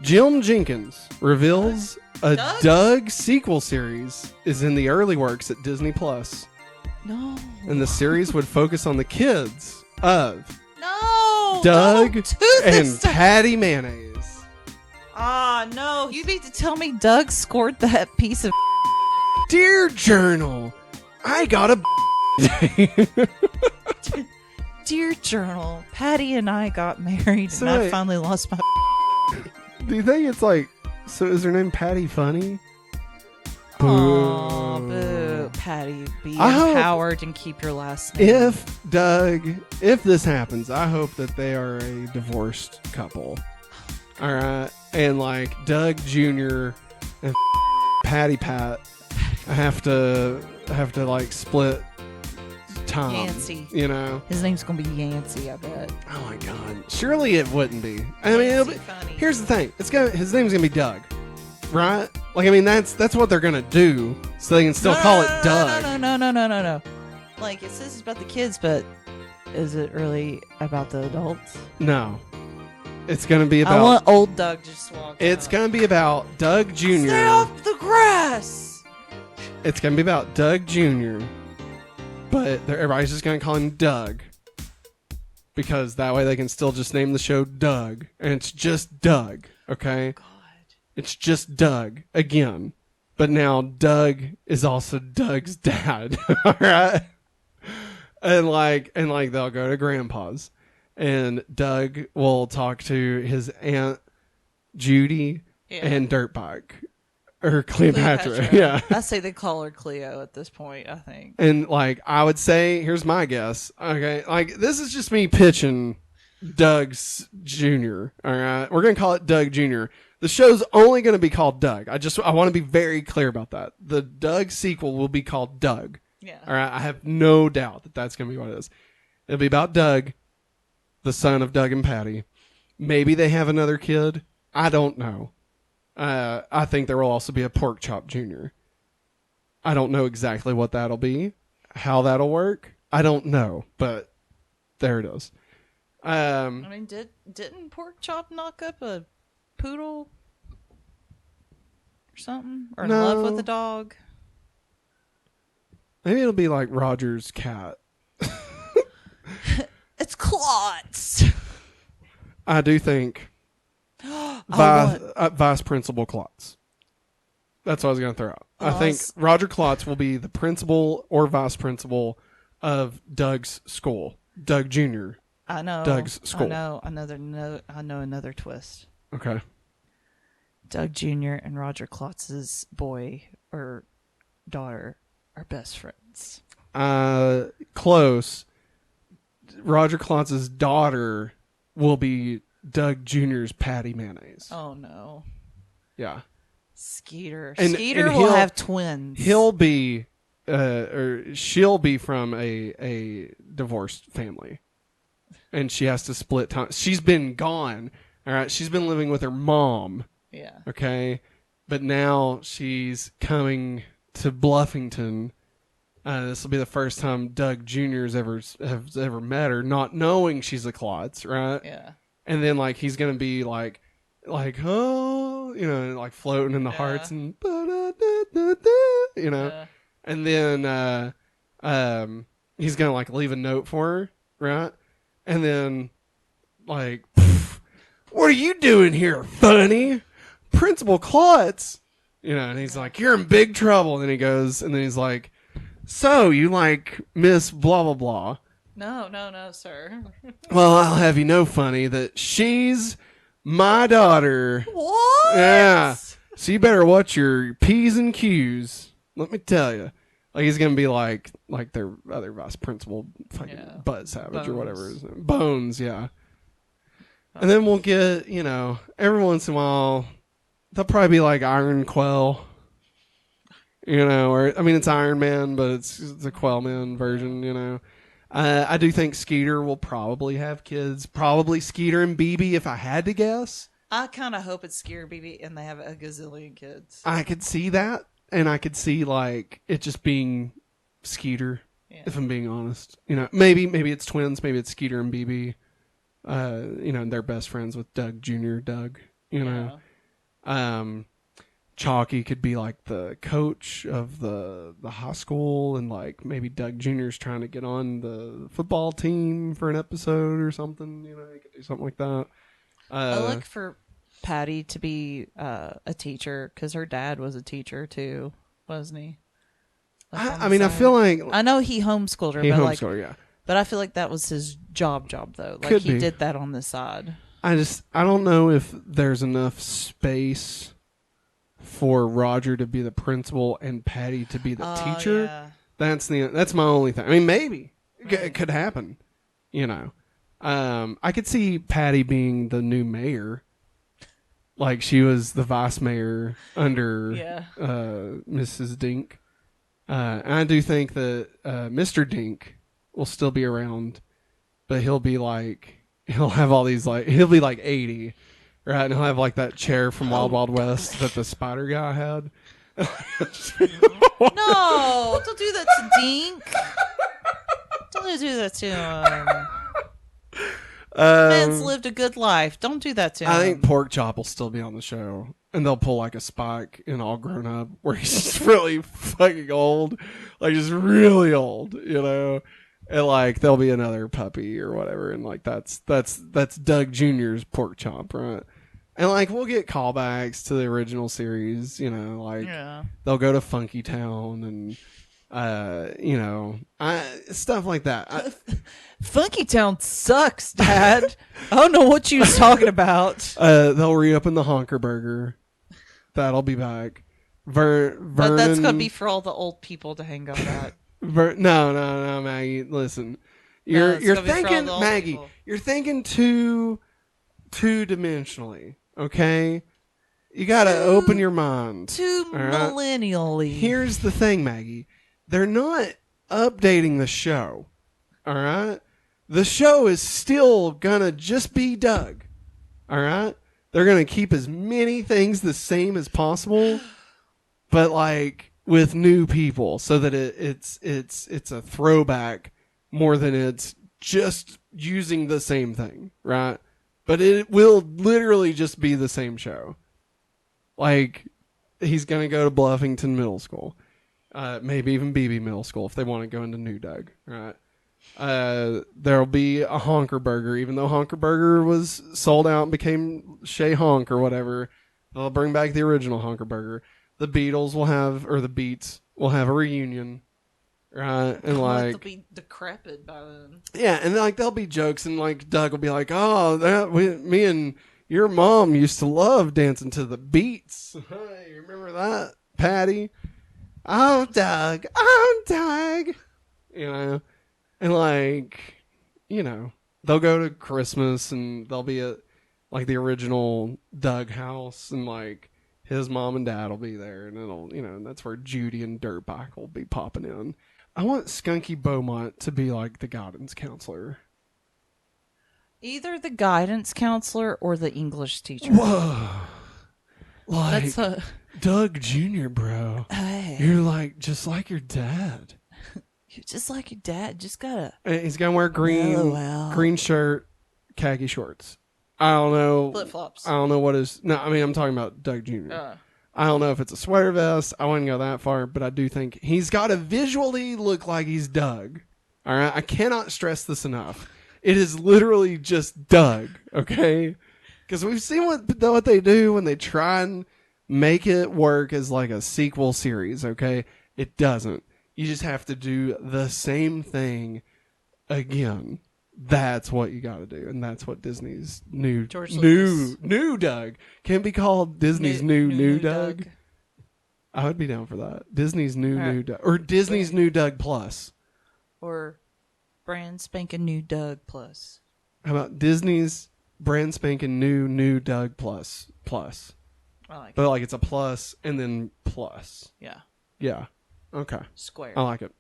Jim Jenkins reveals a Doug? Doug sequel series is in the early works at Disney Plus, No. and the series would focus on the kids of No. Doug Don't do and this to- Patty Mayonnaise. No. You need to tell me Doug scored that piece of. Dear Journal, I got a Dear Journal, Patty and I got married, So and I wait. finally lost my. Do you think it's like, so is her name Patty Funny? Oh, boo. Patty, be I hope- empowered and keep your last name. If this happens, I hope that they are a divorced couple. All right. And like Doug Jr. and Patty Pat have to like split time. Yancey. You know? His name's gonna be Yancey, I bet. Oh my God. Surely it wouldn't be. I mean, it'll be, Funny. here's the thing. His name's gonna be Doug. Right? Like, I mean, that's what they're gonna do, so they can still call it Doug. No. Like, it says it's about the kids, but is it really about the adults? No. It's gonna be about. I want old Doug to just walk It's out. gonna be about Doug Jr. Stay off the grass! It's gonna be about Doug Jr. But everybody's just gonna call him Doug, because that way they can still just name the show Doug, and it's just Doug. Okay. God. It's just Doug again. But now Doug is also Doug's dad. All right. And like they'll go to grandpa's, and Doug will talk to his aunt Judy and Dirtbag, or Cleopatra. Yeah. I say they call her Cleo at this point, I think. And like I would say, here's my guess. Okay. Like this is just me pitching Doug's Jr. All right. We're gonna call it Doug Jr. The show's only going to be called Doug. I want to be very clear about that. The Doug sequel will be called Doug. Yeah. All right. I have no doubt that that's going to be what it is. It'll be about Doug, the son of Doug and Patty. Maybe they have another kid. I don't know. I think there will also be a Pork Chop Jr. I don't know exactly what that'll be, how that'll work. I don't know, but there it is. I mean, didn't Pork Chop knock up a poodle or something, or in love with a dog? Maybe it'll be like Roger's cat. It's Klotz. I do think Vice Principal Klotz. That's what I was going to throw out. I think Roger Klotz will be the principal or vice principal of Doug's school. Doug Jr. I know. Doug's school. I know another twist. Okay. Doug Jr. and Roger Klotz's boy or daughter are best friends. Close. Roger Klotz's daughter will be Doug Jr.'s Patty Mayonnaise. Oh no. Yeah. Skeeter. And Skeeter will he'll have twins. He'll be, or she'll be from a divorced family, and she has to split time. She's been gone. All right. She's been living with her mom. Yeah. Okay. But now she's coming to Bluffington. This will be the first time Doug Jr. has ever met her, not knowing she's a Klotz, right? Yeah. And then like he's gonna be like oh, you know, like floating in the hearts and you know, and then he's gonna like leave a note for her, right? And then like, what are you doing here, funny? Principal Klotz, you know, and he's like, you're in big trouble. And then he goes, and then he's like, so you like Miss blah blah blah? No, sir. Well, I'll have you know, funny, that she's my daughter. What? Yeah. So you better watch your P's and Q's. Let me tell you. Like he's gonna be like their other vice principal, fucking Butt Savage or whatever his name. Bones, yeah. And then we'll get, you know, every once in a while, they'll probably be like Iron Quell. You know, or I mean, it's Iron Man, but it's the Quellman version. You know, I do think Skeeter will probably have kids. Probably Skeeter and BB, if I had to guess. I kind of hope it's Skeeter BB and they have a gazillion kids. I could see that, and I could see like it just being Skeeter. Yeah. If I'm being honest, you know, maybe it's twins. Maybe it's Skeeter and BB. You know, and they're best friends with Doug Jr. Doug. You know, Chalky could be like the coach of the high school, and like maybe Doug Jr.'s trying to get on the football team for an episode or something. You could do something like that. I look for Patty to be a teacher because her dad was a teacher too, wasn't he? I mean, I feel like I know he homeschooled her. Yeah. But I feel like that was his job though. Like he did that on the side. I don't know if there's enough space for Roger to be the principal and Patty to be the teacher. Yeah. That's my only thing. I mean, maybe it could happen. I could see Patty being the new mayor. Like she was the vice mayor under Mrs. Dink. And I do think that Mr. Dink will still be around, but he'll have all these he'll be like 80. Right, and he'll have like that chair from Wild Wild West that the spider guy had. No, don't do that to Dink. Don't do that to him. Man's lived a good life. Don't do that to him. I think Pork Chop will still be on the show, and they'll pull like a Spike in All Grown Up, where he's just really fucking old, like just really old, and like there'll be another puppy or whatever, and like that's Doug Jr.'s Pork Chop, right? And like we'll get callbacks to the original series, they'll go to Funky Town and stuff like that. Funky Town sucks, Dad. I don't know what you was talking about. They'll reopen the Honker Burger. That'll be back. Vernon, but that's gonna be for all the old people to hang out at. No, Maggie. Listen, you're thinking, Maggie. People. You're thinking too dimensionally. Okay, you gotta open your mind. Too millennially. Here's the thing, Maggie. They're not updating the show. All right, the show is still gonna just be Doug. All right, they're gonna keep as many things the same as possible, but like with new people, so that it's a throwback more than it's just using the same thing, right? But it will literally just be the same show. Like, he's going to go to Bluffington Middle School. Maybe even BB Middle School if they want to go into New Doug, right? There'll be a Honker Burger, even though Honker Burger was sold out and became Shea Honk or whatever. They'll bring back the original Honker Burger. The Beatles will have, or the Beats will have a reunion. Right, and like they'll be decrepit by then. Yeah, and like there'll be jokes, and like Doug will be like, "Oh, me and your mom used to love dancing to the Beats. You remember that, Patty? Oh, Doug, and like they'll go to Christmas, and they'll be at like the original Doug house, and like his mom and dad will be there, and it'll and that's where Judy and Dirtbag will be popping in. I want Skunky Beaumont to be like the guidance counselor. Either the guidance counselor or the English teacher. Whoa. Like Doug Jr., bro. Hey. You're like just like your dad. You're just like your dad. Just gotta. And he's gonna wear green shirt, khaki shorts. I don't know. Flip flops. I don't know what is. No, I mean I'm talking about Doug Jr. I don't know if it's a sweater vest. I wouldn't go that far, but I do think he's got to visually look like he's Doug. All right? I cannot stress this enough. It is literally just Doug, okay? Because we've seen what they do when they try and make it work as like a sequel series, okay? It doesn't. You just have to do the same thing again. That's what you got to do, and that's what Disney's new Doug can be called. Disney's new Doug. I would be down for that. Disney's new Doug, or Disney's new Doug Plus, or brand spanking new Doug Plus. How about Disney's brand spanking new Doug Plus? I like but like it's a plus and then plus. Yeah. Yeah. Okay. Square. I like it.